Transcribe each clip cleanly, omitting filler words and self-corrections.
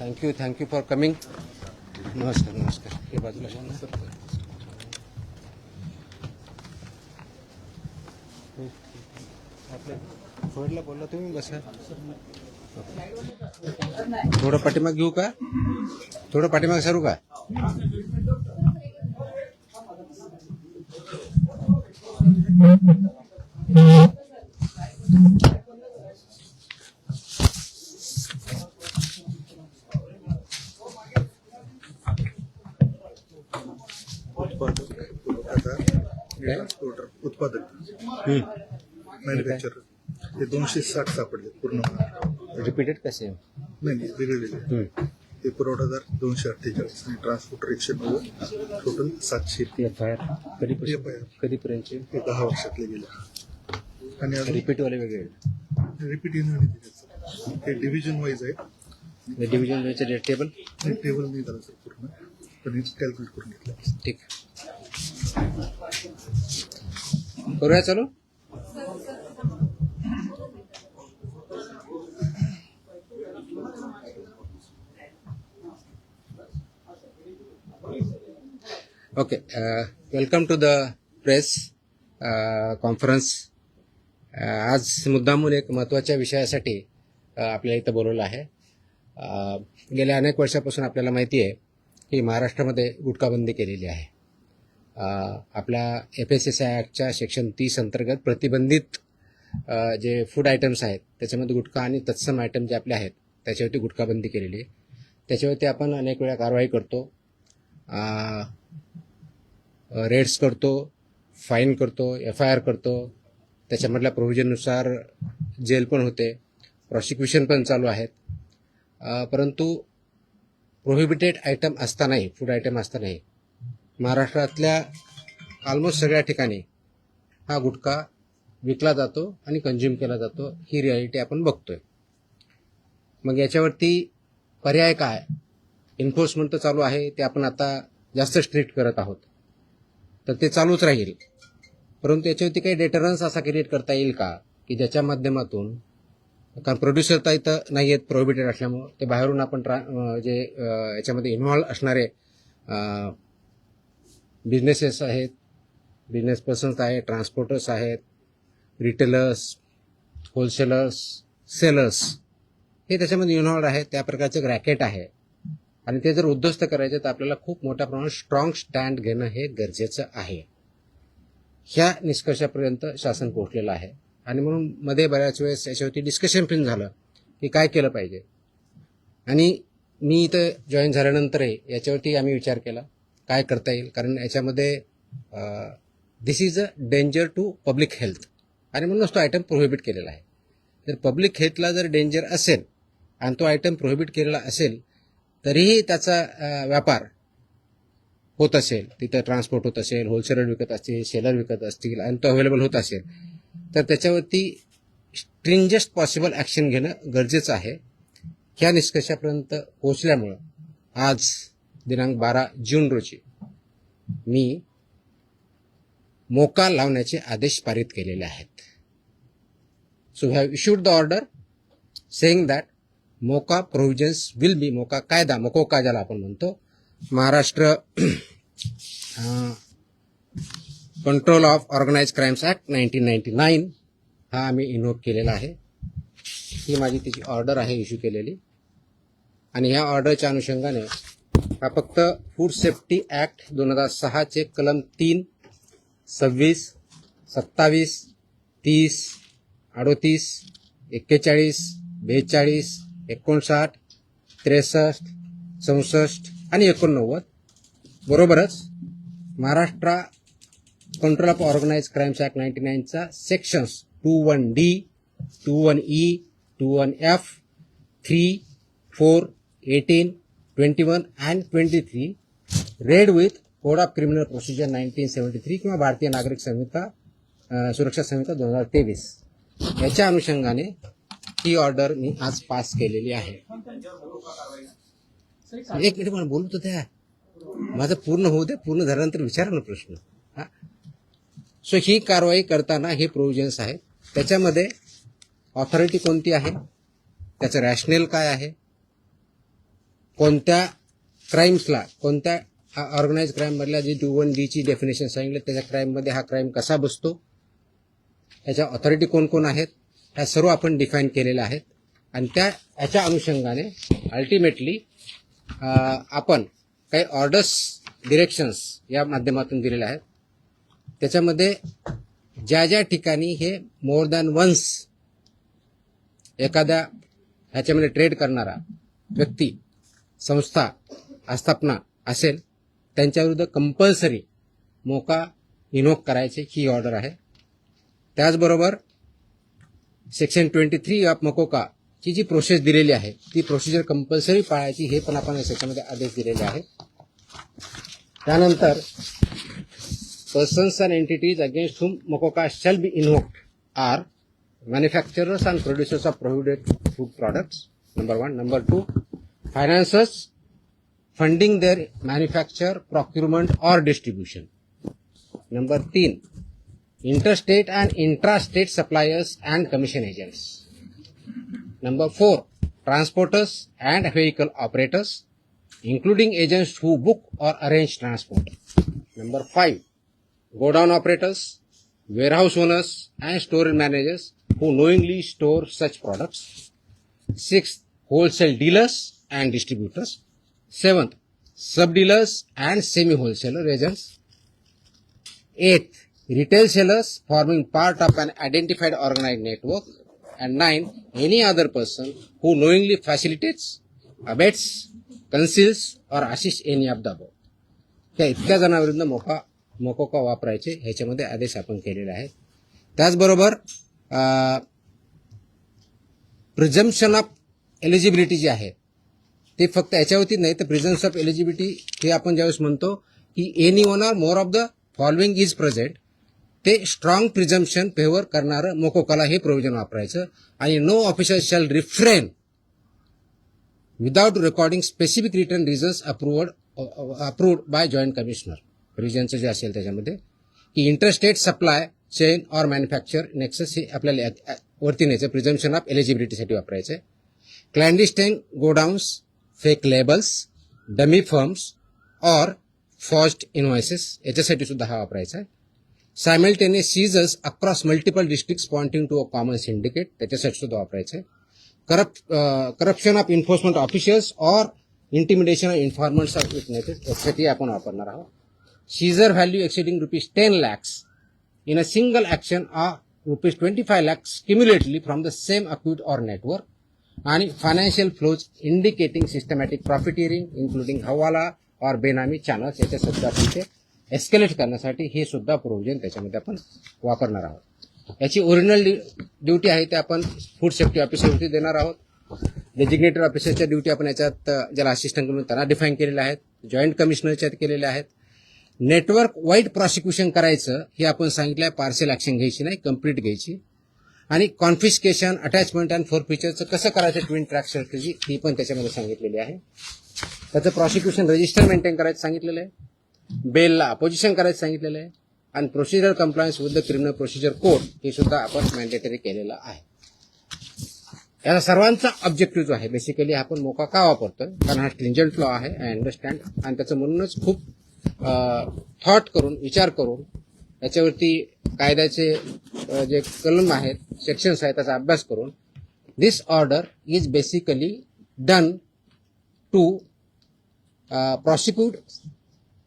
Thank you for coming. नमस्कार. हे बाजूला छान आपल्या फोडला बोलला तुम्ही बसा. थोडं पाठीमाग घेऊ का? थोडं पाठीमाग सरू का? उत्पादक मॅन्युफॅक्चरर हे 260 सापडले पूर्ण. रिपीटेड कसे? नाही वेगळे. हे पुरवठादार 248 आणि ट्रान्सपोर्टर 190, टोटल 700. कधीपर्यंतचे? हे 10 वर्षातले गेले. आणि रिपीटवाले वेगळे? रिपीट येणार हे डिव्हिजन वाईज आहे. डिव्हिजन वाईज टेबल नाही झालं सर पूर्ण, पण हे कॅल्क्युलेट करून घेतलं. ठीक. करूया चालू. Okay. Welcome to the press conference. आज मुद्दामून एक महत्त्वाच्या विषयासाठी आपल्याला इथं बोलवलं आहे. गेल्या अनेक वर्षापासून आपल्याला माहिती आहे की महाराष्ट्रामध्ये गुटखाबंदी केलेली आहे. आपल्या FSSAI ॲक्टच्या सेक्शन 30 अंतर्गत प्रतिबंधित जे फूड आयटम्स आहेत त्याच्यामध्ये गुटखा आणि तत्सम आयटम जे आपले आहेत त्याच्यावरती गुटखाबंदी केलेली आहे. त्याच्यावरती आपण अनेक वेळा कारवाई करतो, रेड्स करतो, फाईन करतो, FIR करतो. त्याच्यामधल्या प्रोव्हिजननुसार जेल पण होते, प्रॉसिक्युशन पण चालू आहेत. परंतु प्रोहिबिटेड आयटम असतानाही, फूड आयटम असतानाही महाराष्ट्रातल्या ऑलमोस्ट सगळ्या ठिकाणी हा गुटखा विकला जातो आणि कंझ्युम केला जातो. ही रियालिटी आपण बघतोय. मग याच्यावरती पर्याय काय? एन्फोर्समेंट तर चालू आहे, ते आपण आता जास्त स्ट्रिक्ट करत आहोत, तर ते चालूच राहील. परंतु याच्यावरती काही डेटरन्स असा क्रिएट करता येईल का की ज्याच्या माध्यमातून, कारण प्रोड्युसर तर इथं नाही आहेत प्रोहिबिटेड असल्यामुळं, ते बाहेरून आपण जे याच्यामध्ये इन्व्हॉल्व असणारे बिझनेसेस आहेत, बिझनेस पर्सन्स आहेत, ट्रान्सपोर्टर्स आहेत, रिटेलर्स, होलसेलर्स, सेलर्स, हे त्याच्यामध्ये इन्व्हॉल्व आहेत. त्या प्रकारचं रॅकेट आहे आणि ते जर उद्ध्वस्त करायचे तर आपल्याला खूप मोठ्या प्रमाणात स्ट्रॉंग स्टँड घेणं हे गरजेचं आहे. ह्या निष्कर्षापर्यंत शासन पोहोचलेलं आहे आणि म्हणून मध्ये बऱ्याच वेळेस याच्यावरती डिस्कशन पण झालं की काय केलं पाहिजे. आणि मी इथं जॉईन झाल्यानंतरही याच्यावरती आम्ही विचार केला काय करता येईल, कारण याच्यामध्ये this is a danger to public health आणि म्हणूनच तो आयटम प्रोहिबिट केलेला आहे. जर पब्लिक हेल्थला जर डेंजर असेल आणि तो आयटम प्रोहिबिट केलेला असेल तरीही त्याचा व्यापार होत असेल, तिथं ट्रान्सपोर्ट होत असेल, होलसेलर विकत असतील, सेलर विकत असतील आणि तो अवेलेबल होत असेल, तर त्याच्यावरती स्ट्रिंजेस्ट पॉसिबल ॲक्शन घेणं गरजेचं आहे. ह्या निष्कर्षापर्यंत पोहोचल्यामुळं आज दिनांक 12 जून रोजी मी मोका लावण्याचे आदेश पारित केलेले आहेत. So we have issued the order saying that MCOCA provisions will be, MCOCA कायदा, मकोका ज्याला आपण म्हणतो, Maharashtra control of Organise Crimes Act 1999 हा आम्ही इन्व्होक केलेला आहे. ही माझी त्याची ऑर्डर आहे इश्यू केलेली. आणि ह्या ऑर्डरच्या अनुषंगाने हा फक्त फूड सेफ्टी ॲक्ट 2006 कलम 3, 26, 27, 30, 38, 41, 42, 59, 63, 64 आणि 89 बरोबरच Maharashtra control of Organise Crimes Act 99चा sections 21D, 21E, 21F, 3, 4, 18, 21 and 23 read with Code of Criminal Procedure 1973 किंवा भारतीय नागरिक संहिता सुरक्षा संहिता 2023 याच्या अनुषंगाने ही ऑर्डर मी आज पास केलेली आहे. एक मिनिट मला बोलू तर द्या, माझं पूर्ण होऊ दे. पूर्ण झाल्यानंतर विचारा ना प्रश्न. सो ही कारवाई करताना हे प्रोव्हिजन्स आहेत. त्याच्यामध्ये ऑथॉरिटी कोणती आहे, त्याचं रॅशनेल काय आहे, कोणत्या क्राईम्सला, कोणत्या ऑर्गनाइज क्राईममधल्या जे 2(1)D ची डेफिनेशन सांगितलं त्याच्या क्राईममध्ये हा क्राईम कसा बसतो, याच्या ऑथॉरिटी कोण कोण आहेत, ह्या सर्व आपण डिफाईन केलेल्या आहेत. आणि याच्या अनुषंगाने अल्टिमेटली आपण काही ऑर्डर्स, डिरेक्शन्स या माध्यमातून दिलेल्या आहेत. त्याच्यामध्ये ज्या ज्या ठिकाणी हे मोर दॅन वन्स एखाद्या ह्याच्यामध्ये ट्रेड करणारा व्यक्ती, संस्था, आस्थापना असेल त्यांच्याविरुद्ध कंपल्सरी मोका इन्व्होक करायचे ही ऑर्डर आहे. त्याचबरोबर सेक्शन 23 ऑफ मोकोका ची जी प्रोसेस दिलेली आहे ती प्रोसिजर कंपल्सरी पाळायची हे पण आपण याच्यामध्ये आदेश दिलेले आहेत. त्यानंतर persons and entities against whom MCOCA shall be invoked are manufacturers and producers of prohibited food products, number 1. Number 2, financiers funding their manufacture, procurement or distribution. Number 3, interstate and intrastate suppliers and commission agents. Number 4, transporters and vehicle operators, including agents who book or arrange transport. Number 5, godown operators, warehouse owners and store managers who knowingly store such products. 6th, wholesale dealers and distributors. 7th, sub-dealers and semi-wholesaler agents. 8th, retail sellers forming part of an identified organized network. And 9th, any other person who knowingly facilitates, abets, conceals or assists any of the above. त्या इतक्या जणांविरुद्ध मोकोका वापरायचे ह्याच्यामध्ये आदेश आपण केलेले आहेत. त्याचबरोबर प्रिझम्पशन ऑफ एलिजिबिलिटी जी आहे ते फक्त याच्यावरती नाही तर प्रिझम्पशन ऑफ एलिजिबिलिटी हे आपण ज्यावेळेस म्हणतो की any one or more of the following is present, ते स्ट्रॉंग प्रिझम्पशन फेवर करणारं मोकोकाला हे प्रोव्हिजन वापरायचं. आणि no officer shall refrain without recording specific return reasons approved by joint commissioner. रिजनचं जे असेल त्याच्यामध्ये की interstate supply chain or manufacture nexus हे आपल्याला वरती न्यायचं प्रिझम्पशन ऑफ एलिजिबिलिटीसाठी वापरायचं आहे. Clandestine godowns, fake labels, dummy firms or forged invoices याच्यासाठी सुद्धा हा वापरायचा आहे. Simultaneous seizures across multiple districts pointing to a common syndicate त्याच्यासाठी सुद्धा वापरायचं आहे. Corruption of enforcement officials or intimidation of informants of witnesses यासाठी आपण वापरणार आहोत. Seizure value exceeding ₹10 lakhs in a single action or ₹25 lakhs cumulatively from the same account or network, and financial flows indicating systematic profiteering including hawala or benami channels याच्या सुद्धा तिथे escalate करण्यासाठी हे सुद्धा प्रोव्हिजन त्याच्यामध्ये आपण वापरणार आहोत. याची ओरिजिनल ड्युटी आहे ते आपण फूड सेफ्टी ऑफिसरवरती देणार आहोत. डेजिग्नेटेड ऑफिसरच्या ड्युटी आपण याच्यात ज्याला असिस्टंट म्हणून त्यांना डिफाईन केलेल्या आहेत, जॉईंट कमिशनरच्या केलेल्या आहेत. नेटवर्क वाईड प्रॉसिक्युशन करायचं हे आपण सांगितलं आहे, पार्सल ऍक्शन घ्यायची नाही, कंप्लीट घ्यायची. आणि कॉन्फिस्केशन, अटॅचमेंट अँड फोरफिचरचं कसं करायचं ट्विन ट्रॅक स्ट्रॅटेजी ही पण त्याच्यामध्ये सांगितलेली आहे. त्याचं प्रॉसिक्युशन रजिस्टर मेंटेन करायचं सांगितलेलं आहे, बेलला अपोजिशन करायचं सांगितलेलं आहे, आणि procedure compliance with the criminal procedure code हे सुद्धा आपण मॅन्डेटरी केलेलं आहे. याचा सर्वांचा ऑब्जेक्टिव्ह जो आहे बेसिकली आपण मोका का वापरतोय, कारण हा स्ट्रिंजंट लॉ आहे, आय अंडरस्टँड, आणि त्याचं म्हणूनच खूप थॉट करून, विचार करून याच्यावरती कायद्याचे जे कलम आहेत, सेक्शन्स आहेत त्याचा अभ्यास करून this order is basically done to prosecute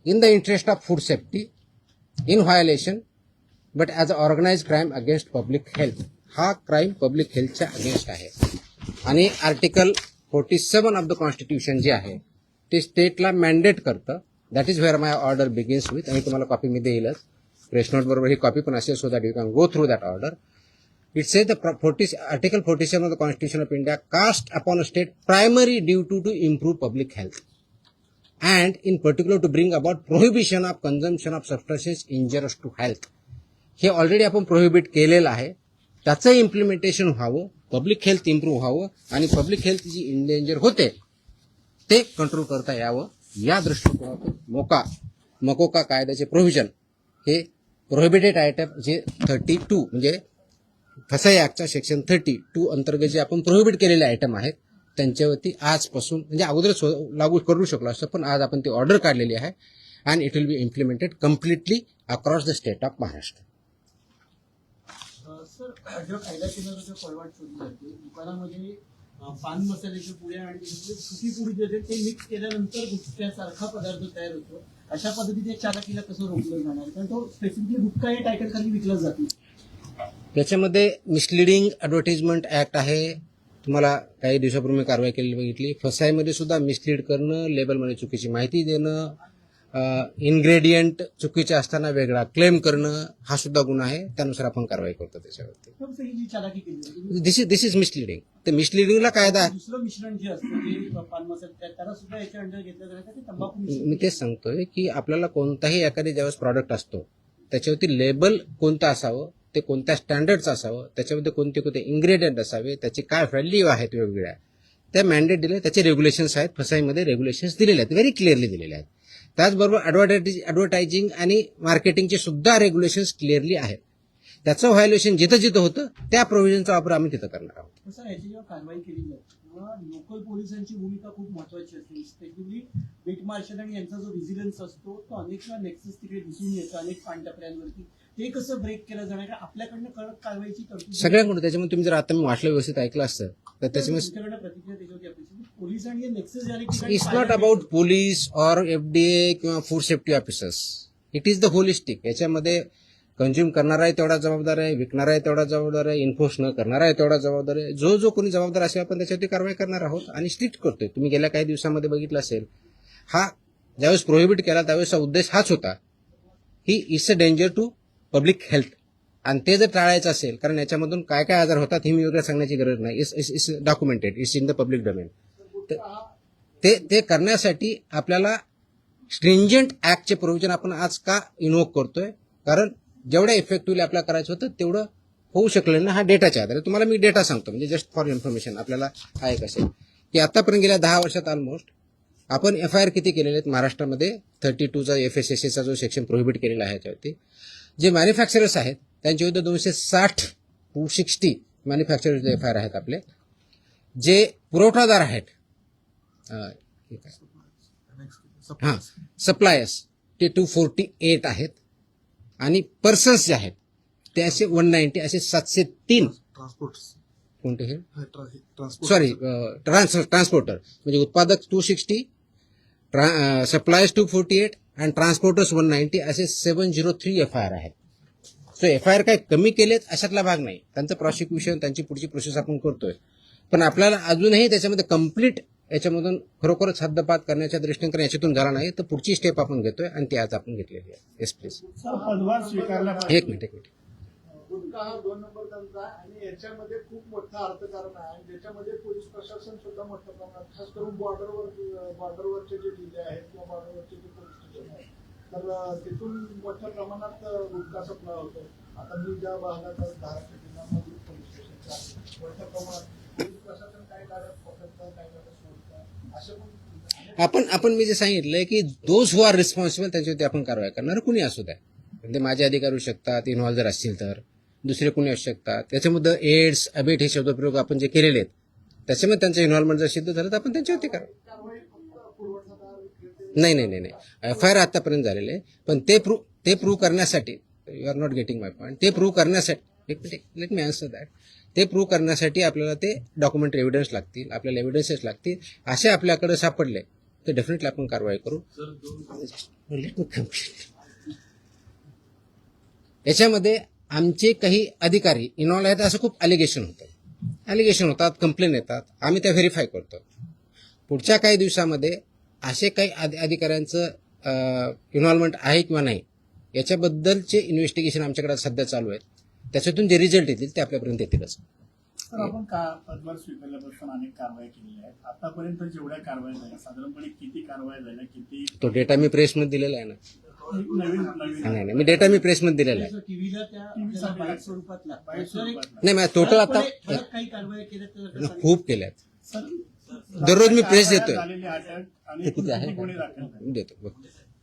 in the interest of food safety in violation but as an organized crime against public health. हा क्राईम पब्लिक हेल्थच्या अगेन्स्ट आहे. आणि आर्टिकल 47 ऑफ द कॉन्स्टिट्यूशन जे आहे ते स्टेटला मॅन्डेट करतं. That is where my order begins with. आणि तुम्हाला copy me देईलच, press note बरोबर ही कॉपी पण असेल, so that you can go through that order. It says the Article 47 of the Constitution of India cast upon a state primary duty to improve public health and in particular to bring about prohibition of consumption of substances injurious to health. हे already आपण prohibit केलेलं आहे, त्याचं implementation व्हावं, public health improve व्हावं आणि public health जी endanger होते ते कंट्रोल करता यावं या दृष्टिकोनातून मकोका कायद्याचे प्रोव्हिजन हे प्रोहिबिटेड आयटम जे 32 म्हणजे फसाई ऍक्टच्या सेक्शन 32 अंतर्गत जे आपण प्रोहिबिट केलेले आयटम आहेत त्यांच्यावरती आजपासून म्हणजे अगोदरच लागू करू शकलो असतं, पण आज आपण ती ऑर्डर काढलेली आहे and it will B implemented completely across the state of Maharashtra. Sir, जो कायदा केंद्राचा फळवाट शोधली जाते दुकानामध्ये पान मसाल्याच्या पुड्या आणि सुकी पुडी जे ते मिक्स केल्यानंतर गुटख्यासारखा पदार्थ तयार होतो. अशा पद्धतीने चालकीला कसं रोखलं जाणार, कारण तो स्पेसिफिकली गुटखा या टायटल खाली विकला जातो. त्याच्यामध्ये मिसलिडिंग ॲडव्हर्टाइजमेंट ऍक्ट आहे. तुम्हाला काही दिवसापूर्वी कारवाई केलेली बघितली. फसाईमध्ये सुद्धा मिसलीड करणं, लेबलमध्ये चुकीची माहिती देणं, इन्ग्रेडियंट चुकीचे असताना वेगळा क्लेम करणं हा सुद्धा गुन्हा आहे. त्यानुसार आपण कारवाई करतो त्याच्यावरती. तर ही जी चालाकी केली जाते, दिस इज मिसलिडिंग. तर मिसलिडिंगला कायदा आहे. दुसरं मिश्रण जे असतं जे पान मसाला त्याला सुद्धा याच्या अंडर घेतलं जातं ते तंबाखू मिश्रण. मी तेच सांगतोय की आपल्याला कोणताही एखादी ज्यावेळेस प्रॉडक्ट असतो त्याच्यावरती लेबल कोणतं असावं, ते कोणत्या स्टँडर्डचं असावं, त्याच्यामध्ये कोणते कोणते इन्ग्रेडियंट असावे, त्याची काय व्हॅल्यू आहेत वेगवेगळ्या, त्या दिले, त्याचे रेग्युलेशन्स आहेत. फसाईमध्ये रेग्युलेशन्स दिलेले आहेत, व्हेरी क्लिअरली दिलेले आहेत. त्याचबरोबर ॲडव्हर्टायझिंग आणि मार्केटिंगचे सुद्धा रेग्युलेशन्स क्लिअरली आहेत. त्याचं व्हायोलेशन जिथं जिथं होतं त्या प्रोव्हिजनचा वापर आम्ही तिथं करणार आहोत. सर, याची जेव्हा कारवाई केली जाते तेव्हा लोकल पोलिसांची भूमिका खूप महत्वाची असते. स्पेशली बीट मार्शल आणि यांचा जो व्हिजिलन्स असतो तो अनेक वेळा नेक्सस तिकडे दिसून येतो अनेक पानटपऱ्यांवरती. ते कसं ब्रेक केलं जाणार, का आपल्याकडनं कडक कारवाईची तरतूद सगळ्यांकडून. त्याच्यामुळे तुम्ही जर आता मी वाचलं व्यवस्थित ऐकलं असतं तर त्याच्यामुळे तुमच्याकडनं प्रतिक्रिया त्याच्यावरती अपेक्षित. पोलीस आणि नेक्सस झाले it's not about police or FDA किंवा food safety officers. It is the holistic. याच्यामध्ये कंझ्युम करणारा आहे तेवढा जबाबदार आहे, विकणारा आहे तेवढा जबाबदार आहे, इन्फोर्स न करणारा आहे तेवढा जबाबदार आहे. जो कोणी जबाबदार असेल आपण त्याच्यावरती कारवाई करणार आहोत आणि स्ट्रिक्ट करतोय. तुम्ही गेल्या काही दिवसामध्ये बघितलं असेल, हा ज्यावेळेस प्रोहिबिट केला त्यावेळेसचा उद्देश हाच होता की it's a danger to public health. आणि ते जर टाळायचं असेल, कारण याच्यामधून काय काय आजार होतात हे मी वेगळं सांगण्याची गरज नाही. It's documented, it's in the public domain. ते करण्यासाठी आपल्याला स्ट्रिंजंट ऍक्टचे प्रोव्हिजन आपण आज का इन्व्होक करतोय, कारण जेवढ्या इफेक्टिव्हली आपल्याला करायचं होतं तेवढं होऊ शकलं ना. हा डेटाच्या आधारे तुम्हाला मी डेटा सांगतो, म्हणजे जस्ट फॉर इन्फॉर्मेशन आपल्याला हा एक असेल की आतापर्यंत गेल्या 10 वर्षात ऑलमोस्ट आपण FIR किती केलेले आहेत महाराष्ट्रामध्ये. 32चा FSSAचा जो सेक्शन प्रोहिबिट केलेला आहे याच्यावरती. जे मॅन्युफॅक्चरर्स आहेत त्यांच्या विरुद्ध 260 मॅन्युफॅक्चरर्स FIR आहेत आपले. जे पुरवठादार आहेत सप्लायर्स ते 248 आहेत आणि पर्सन्स जे आहेत ते असे 190, असे 703 ट्रान्सपोर्ट कोणते हे ट्रान्सपोर्ट सॉरी ट्रान्सपोर्टर, म्हणजे उत्पादक 260, सप्लायर्स 248 आणि ट्रान्सपोर्टर्स 190, असे 703 FIR आहेत. सो FIR काय कमी केलेत अशातला भाग नाही. त्यांचं प्रॉसिक्युशन, त्यांची पुढची प्रोसेस आपण करतोय. पण आपल्याला अजूनही त्याच्यामध्ये कम्प्लीट याच्यामधून खरोखरच हद्दपात करण्याच्या दृष्टीने, कारण याच्यातून झाला नाही तर पुढची स्टेप आपण घेतोय आणि ती आज आपण घेतलेली आहे. Yes please. पदभार स्वीकारला एक मिनिट. गुटखा हा 2 नंबर धंदा आणि याच्यामध्ये खूप मोठं अर्थकारण आहे आणि ज्याच्यामध्ये पोलीस प्रशासन सुद्धा मोठ्या प्रमाणात, खास करून बॉर्डरवरचे जे जिल्हे आहेत किंवा बॉर्डरवरचे जे पोलीस स्टेशन आहेत तर तिथून मोठ्या प्रमाणात गुटखा सप्लाय होतो. आता मी ज्या भागात धाराशिव जिल्ह्यामध्ये पोलीस स्टेशनच्या मोठ्या प्रमाणात पोलीस प्रशासन काही गाड्या पकडतं, काही गाड्या सोडतं, असे पण आपण मी जे सांगितलंय की दोज हु आर रिस्पॉन्सिबल त्यांच्यावरती आपण कारवाई करणार. कुणी असू द्या, म्हणजे माझे अधिकारी होऊ शकतात, इन्व्हॉल्व जर असतील तर दुसरे कुणी असू शकतात. त्याच्यामध्ये एड्स, अबेट हे शब्दप्रयोग आपण जे केलेले आहेत त्याच्यामध्ये त्यांचं इन्व्हॉल्वमेंट जर सिद्ध झालं तर आपण त्यांच्यावरती कारवाई फक्त पुरवठादार नाही. FIR आतापर्यंत झालेले आहे, पण ते प्रूव्ह करण्यासाठी, you are not getting my point, ते प्रूव्ह करण्यासाठी लेट मी आन्सर दॅट. ते प्रूव्ह करण्यासाठी आपल्याला ते डॉक्युमेंटरी एव्हिडन्स लागतील, आपल्याला एव्हिडन्सेस लागतील. असे आपल्याकडे सापडले तर डेफिनेटली आपण कारवाई करू. Let me complete. याच्यामध्ये आमचे काही अधिकारी इन्व्हॉल्व आहेत असं खूप अलिगेशन होतात, कंप्लेन येतात, आम्ही त्या व्हेरीफाय करतो. पुढच्या काही दिवसामध्ये असे काही अधिकाऱ्यांचं इन्व्हॉल्वमेंट आहे किंवा नाही याच्याबद्दलचे इन्व्हेस्टिगेशन आमच्याकडे सध्या चालू आहेत. त्याच्यातून जे रिझल्ट येतील ते आपल्यापर्यंत येतीलच. सर, आपण पदभार स्वीकारल्यापासून अनेक कारवाई केलेल्या आहेत. आतापर्यंत जेवढ्या कारवाई झाल्या साधारणपणे किती कारवाई झाल्या, किती तो डेटा मी प्रेसमध्ये दिलेला आहे ना. नाही, मी डेटा मी प्रेसमध्ये दिलेला आहे. टीव्हीला त्या बाईट स्वरूपात नाही, माझ्या टोटल आता काही कारवाई केल्या खूप केल्यात. दररोज मी प्रेस देतोय. आणि किती आहे गुन्हे दाखल झाले. देतो.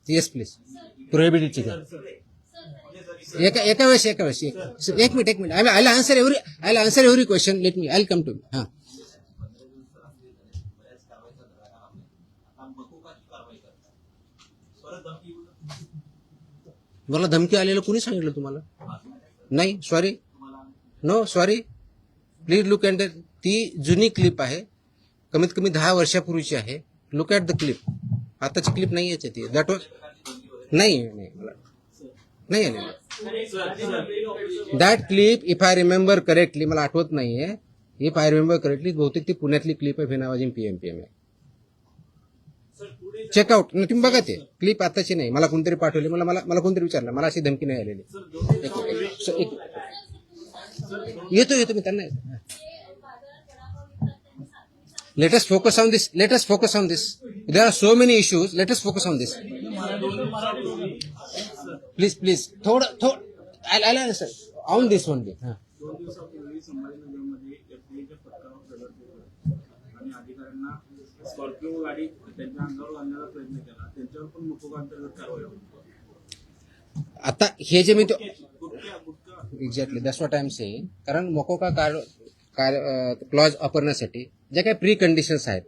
Yes please. प्रोहिबिटेडची एका वेळेस एक minute. I answer every question. Let me I come to. हां, मला धमकी आलेलं कुणी सांगितलं तुम्हाला? नाही, sorry, no sorry, please look at ती जुनी क्लिप आहे, कमीत कमी 10 वर्षापूर्वीची आहे. Look at the clip. आताची क्लिप नाही याची ती. दॅट वॉज नाही मला नाही आलेली that clip. If I remember correctly, मला आठवत नाहीये, इफ आय रिमेंबर करेक्टली बहुतेक ती पुण्यातली क्लिप आहे. फेनावाजीन पीएमपीएम आहे. चेकआउट. तुम्ही बघा ते क्लिप आताची नाही, मला कोणतरी पाठवली, मला कोणतरी विचारलं, मला अशी धमकी नाही आलेली. येतो मी त्यांना. Let us focus on this. There are so many issues. Let us focus on this. Please. थोडं I'll answer on this one. 2 दिवसापूर्वी संभाजीनगरमध्ये एफडीएच्या पथकावर दगड फेकला आणि अधिकाऱ्यांना स्कॉर्पिओ गाडी त्यांच्या अंगावर घालण्याचा प्रयत्न केला. त्यांच्यावर पण मोकोका अंतर्गत कारवाई होती. आता हे जे मी exactly that's what I am saying. कारण मोकोका क्लॉज वापरण्यासाठी ज्या काही प्री कंडिशन्स आहेत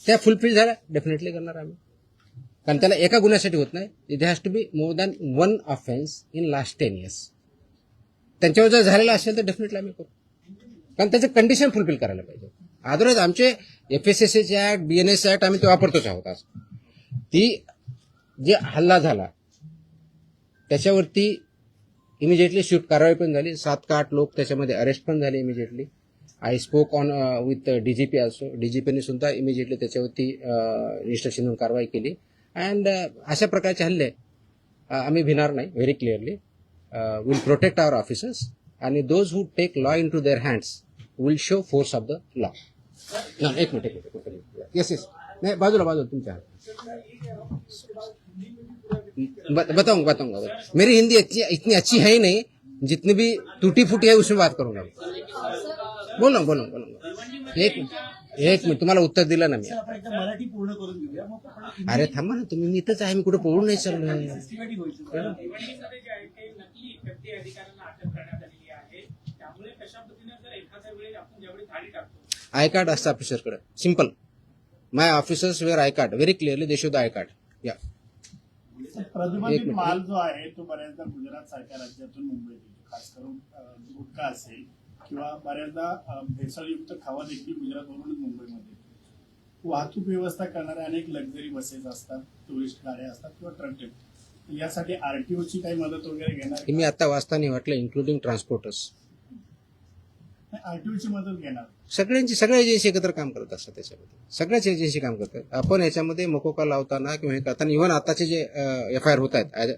त्या फुलफिल झाल्या डेफिनेटली करणार आम्ही. कारण त्याला एका गुन्ह्यासाठी होत नाही. It has to be more than 1 offence in last 10 years. त्यांच्यावर जर झालेला असेल तर डेफिनेटली आम्ही करू. कारण त्याचं कंडिशन फुलफिल करायला पाहिजे. अदरवाईज आमचे FSSAचे ऍक्ट, BNS ऍक्ट आम्ही ते वापरतोच आहोत. आज ती जे हल्ला झाला त्याच्यावरती इमिजिएटली शिफ्ट कारवाई पण झाली. 7 का 8 लोक त्याच्यामध्ये अरेस्ट पण झाले immediately. I spoke on with DGP also. DGPने सुद्धा इमिजिएटली त्याच्यावरती रजिस्ट्रेशन म्हणून कारवाई केली. अँड अशा प्रकारचे हल्ले आम्ही भिणार नाही. Very clearly will protect our officers आणि those who take law in to their hands will show force of the law. एक मिनिट. येस नाही, बाजूला तुमच्या. बताऊंगा. मेरी हिंदी इतनी अच्छी है ही नहीं, जितनी भी टूटी फूटी है उसमें बात करूंगा. बोलूंगा. एक मिनिट. तुम्हाला उत्तर दिलं ना मी. आपण एकदा मराठी पूर्ण करून घेऊया, मग आपण अरे थांबा ना तुम्ही. मी इथंच आहे, मी कुठे पळून नाही चाललोय. सिस्टमॅटिक होईल. भिवंडीमध्ये जे आहे ते नकली व्यक्ती अधिकाऱ्यांना अटक करण्यात आलेली आहे. त्यामुळे कशा पद्धतीने जर एखाद्या वेळेस आपण ज्यावेळी धाडी टाकतो, आय कार्ड असतं ऑफिसरकडे. Simple. My officers wear I card. Very clearly they show the I card. या प्रतिबंधित माल जो आहे तो बऱ्याचदा गुजरात सारख्या राज्यातून मुंबईत येतो. खास करून गुटखा असेल किंवा बऱ्याचदा भेसळयुक्त खावा देखील गुजरातवरूनच मुंबईमध्ये येतो. वाहतूक व्यवस्था करणाऱ्या अनेक लक्झरी बसेस असतात, टुरिस्ट गाड्या असतात किंवा ट्रक. यासाठी RTOची काही मदत वगैरे घेणार? मी आता वाचताना वाटलं इन्क्लुडिंग ट्रान्सपोर्टर्स. RTOची मदत घेणार? सगळ्या एजन्सी एकत्र काम करत असतात. त्याच्यामध्ये सगळ्याच एजन्सी काम करतात. आपण याच्यामध्ये मकोका लावताना किंवा हे करताना इव्हन आताचे जे FIR होत आहेत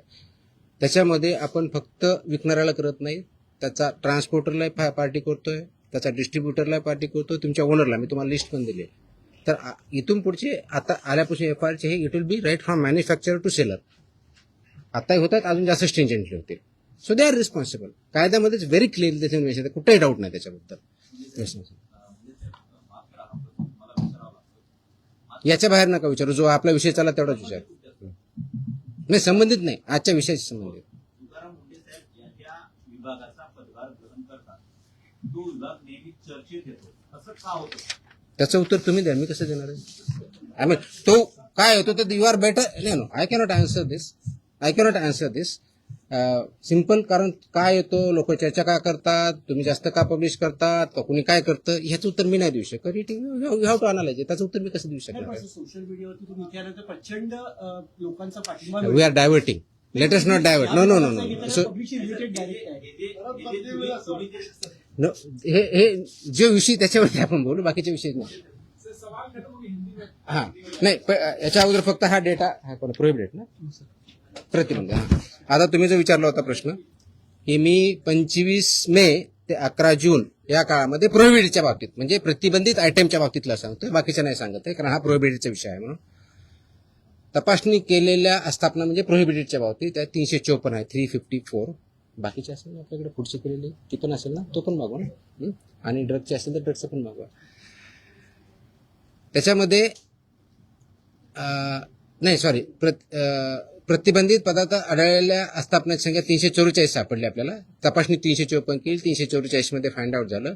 त्याच्यामध्ये आपण फक्त विकणाऱ्याला करत नाही, त्याचा ट्रान्सपोर्टरला पार्टी करतोय, त्याचा डिस्ट्रीब्युटरला पार्टी करतोय, तुमच्या ओनरला. मी तुम्हाला लिस्ट पण दिली. तर इथून पुढचे आता आल्यापासून FIRचे हे it will be right from manufacturer to seller. आताही होतात, अजून जास्त स्ट्रिंजंटली होतील. So they are responsible. कायद्यामध्येच व्हेरी क्लिअरली त्याचे मेन्शन आहे, कुठेही डाऊट नाही त्याच्याबद्दल. याच्या बाहेर नका विचारू. जो आपला विषय चालला तेवढाच विचार. नाही, संबंधित नाही, आजच्या विषयाशी संबंधित. तुकाराम मुंडे साहेब ज्या विभागाचा पदभार ग्रहण करतात तो विभाग नेहमी चर्चेत येतो, असं का होतं? त्याचं उत्तर तुम्ही द्या, मी कसं देणार आहे? आय मीन तो काय होतो तर you are better. No, I cannot answer this. Simple. कारण काय येतो, लोक चर्चा का करतात, तुम्ही जास्त का पब्लिश करतात, का कुणी काय करतं, ह्याचं उत्तर मी नाही देऊ शकत. You have to analyse. त्याचं उत्तर मी कसं देऊ शकणार? सोशल मीडियावरती तुम्ही विचारलं प्रचंड लोकांचा पाठिंबा. We are diverting. Let us not divert. No. So हे जे विषय त्याच्यावरती आपण बोलू, बाकीचे विषय नाही. हा नाही, याच्या अगोदर फक्त हा डेटा प्रोहिबिटेड ना, प्रतिबंध. आता तुम्ही जो विचारला होता प्रश्न की मी 25 मे ते 11 जून या काळामध्ये प्रोहिबिटेडच्या बाबतीत म्हणजे प्रतिबंधित आयटमच्या बाबतीतला सांगतोय, बाकीच्या नाही सांगत आहे, कारण हा प्रोहिबिटेडचा विषय आहे. म्हणून तपासणी केलेल्या आस्थापना म्हणजे प्रोहिबिटेडच्या बाबतीत त्या 354 आहे, 354. बाकीचे असेल ना आपल्याकडे पुढचे केलेले ती पण असेल ना, तो पण मागवा ना. आणि ड्रगचे असेल तर ड्रगचं पण मागवा. त्याच्यामध्ये नाही सॉरी, प्रतिबंधित पदार्थ आढळलेल्या आस्थापनाची संख्या 344 सापडली आपल्याला. तपासणी 354 केली, 344 मध्ये फाइंड आउट झालं.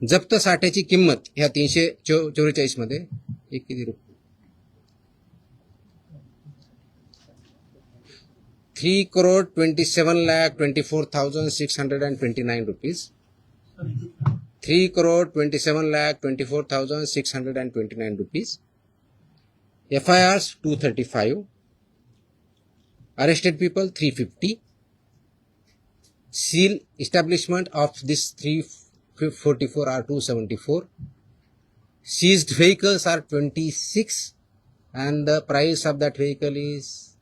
जप्त साठ्याची किंमत ह्या 344 मध्ये किती रुपये 3,27,24,629 rupees. 3,27,24,629 rupees. FIRs 235. Arrested people 350. Seal establishment of this 344 are 274. Seized vehicles are 26, and the price of that vehicle is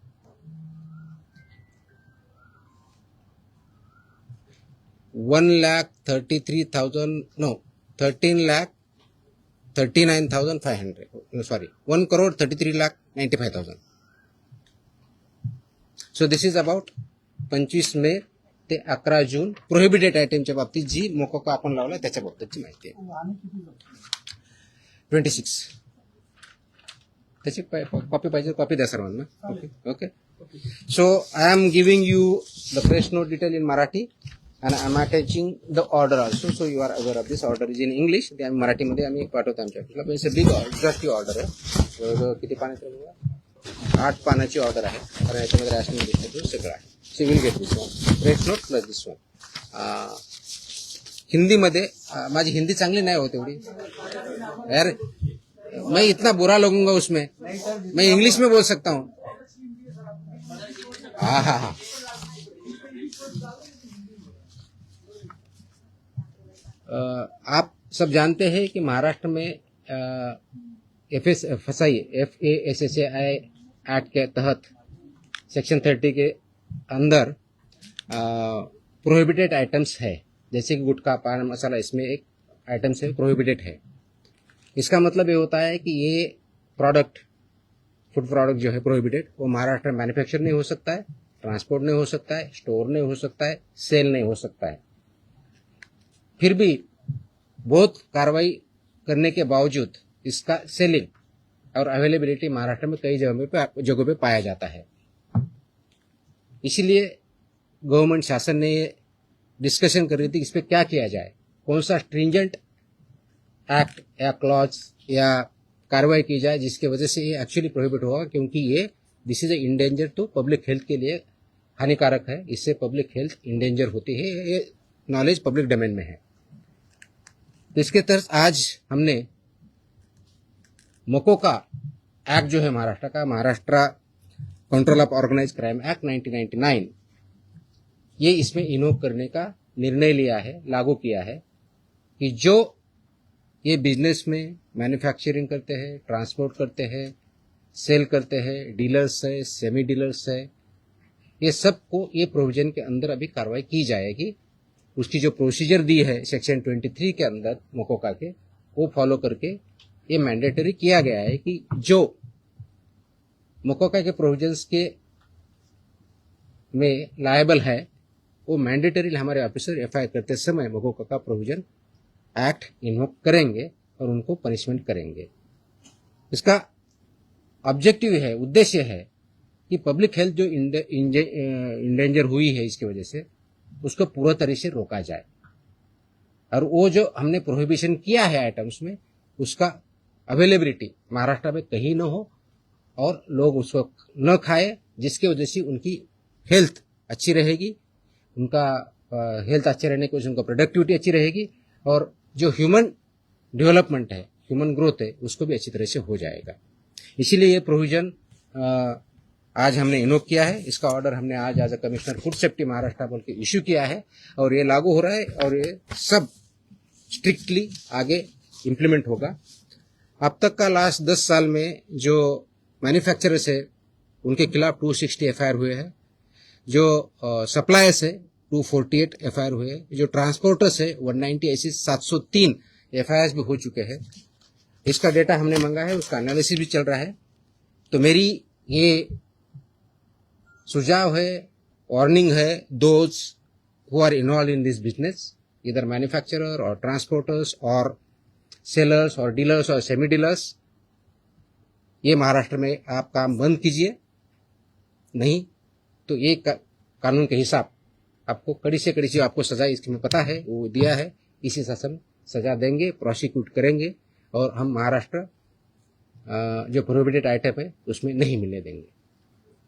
13,39,500. Sorry, 1,33,95,000. So this is about 25 मे ते 11 जून प्रोहिबिटेड आयटमच्या बाबतीत जी मोकोका आपण लावला त्याच्या बाबतीतची माहिती आहे. आणि किती जप्त? 26. त्याची कॉपी पाहिजे कॉपी द्या सर्वांना. Okay okay. So I am giving you the press note detail in Marathi and I'm attaching the order also, so you are aware of this. Order is in English. ते आम्ही मराठीमध्ये आम्ही पाठवतो आमच्या ऑफिसला. पण बिग एक्झॉस्टिव्ह ऑर्डर आहे. जवळजवळ किती पानाची आहे? 8 पानाची ऑर्डर आहे. कारण याच्यामध्ये रॅशन डिस्ट्रीब्यूट सगळं आहे. So will get this one press note plus this one. हिंदीमध्ये माझी हिंदी चांगली नाही होत एवढी यार. मैं इतना बुरा लगूंगा उसमें. मैं इंग्लिश में बोल सकता हूँ. हाँ हाँ हाँ. आप सब जानते हैं कि महाराष्ट्र में FSI एक्ट के तहत सेक्शन 30 के अंदर प्रोहिबिटेड आइटम्स है. जैसे कि गुटखा, पान मसाला, इसमें एक आइटम से प्रोहिबिटेड है. इसका मतलब ये होता है कि ये प्रोडक्ट, फूड प्रोडक्ट जो है प्रोहिबिटेड, वो महाराष्ट्र में मैन्युफैक्चर नहीं हो सकता है, ट्रांसपोर्ट नहीं हो सकता है, स्टोर नहीं हो सकता है, सेल नहीं हो सकता है. फिर भी बहुत कार्रवाई करने के बावजूद इसका सेलिंग और अवेलेबिलिटी महाराष्ट्र में कई जगहों पे पाया जाता है. इसीलिए गवर्नमेंट शासन ने ये डिस्कशन कर रही थी कि इस पर क्या किया जाए, कौन सा स्ट्रिंजेंट एक्ट या क्लॉज या कार्रवाई की जाए जिसकी वजह से ये एक्चुअली प्रोहिबिट होगा, क्योंकि ये this is a endanger to public health के लिए हानिकारक है. इससे पब्लिक हेल्थ इंडेंजर होती है. ये नॉलेज पब्लिक डोमेन में है. तो इसके तहत आज हमने मोकोका एक्ट जो है महाराष्ट्र का, Maharashtra control of organise crime act 1999, ये इसमें इन्वोक करने का निर्णय लिया है, लागू किया है कि जो ये बिजनेस में मैन्युफैक्चरिंग करते हैं, ट्रांसपोर्ट करते हैं, सेल करते हैं, डीलर्स है, सेमी डीलर्स है, ये सबको ये प्रोविजन के अंदर अभी कार्रवाई की जाएगी. उसकी जो प्रोसीजर दी है सेक्शन 23 के अंदर मोकोका के, वो फॉलो करके ये मैंडेटरी किया गया है कि जो मोकोका के प्रोविजंस के में लायबल है वो मैंडेटरी हमारे ऑफिसर एफआईआर करते समय मोकोका का प्रोविजन एक्ट इन्वोक करेंगे और उनको पनिशमेंट करेंगे. इसका ऑब्जेक्टिव है, उद्देश्य है कि पब्लिक हेल्थ जो इंडेंजर हुई है इसकी वजह से उसको पूरा तरह से रोका जाए. और वो जो हमने प्रोहिबिशन किया है आइटम्स में, उसका अवेलेबिलिटी महाराष्ट्र में कहीं न हो और लोग उसको न खाए, जिसकी वजह से उनकी हेल्थ अच्छी रहेगी, उनका हेल्थ अच्छे रहने की वजह से उनका प्रोडक्टिविटी अच्छी रहेगी और जो ह्यूमन डेवलपमेंट है, ह्यूमन ग्रोथ है, उसको भी अच्छी तरह से हो जाएगा. इसीलिए ये प्रोविजन आज हमने इन्वोक किया है. इसका ऑर्डर हमने आज as a commissioner food safety Maharashtra बोल के इश्यू किया है और ये लागू हो रहा है और ये सब स्ट्रिक्टली आगे इम्प्लीमेंट होगा. अब तक का लास्ट 10 साल में जो मैन्युफैक्चरर्स है उनके खिलाफ 260 एफआईआर हुए हैं, जो सप्लायर्स है 248 एफआईआर हुए हैं, जो ट्रांसपोर्टर्स है 190, ऐसी 703 एफआईआर भी हो चुके हैं. इसका डेटा हमने मांगा है, उसका एनालिसिस भी चल रहा है. तो मेरी ये सुझाव है, वार्निंग है, those who are involve in this business, इधर मैन्युफैक्चरर और ट्रांसपोर्टर्स और सेलर्स और डीलर्स और सेमी डीलर्स, ये महाराष्ट्र में आप काम बंद कीजिए, नहीं तो ये कानून के हिसाब आपको कड़ी से कड़ी आपको सजा इसमें पता है वो दिया है, इसी शासन सजा देंगे, प्रोसिक्यूट करेंगे और हम महाराष्ट्र जो प्रोहिबिटेड आइटम है उसमें नहीं मिलने देंगे.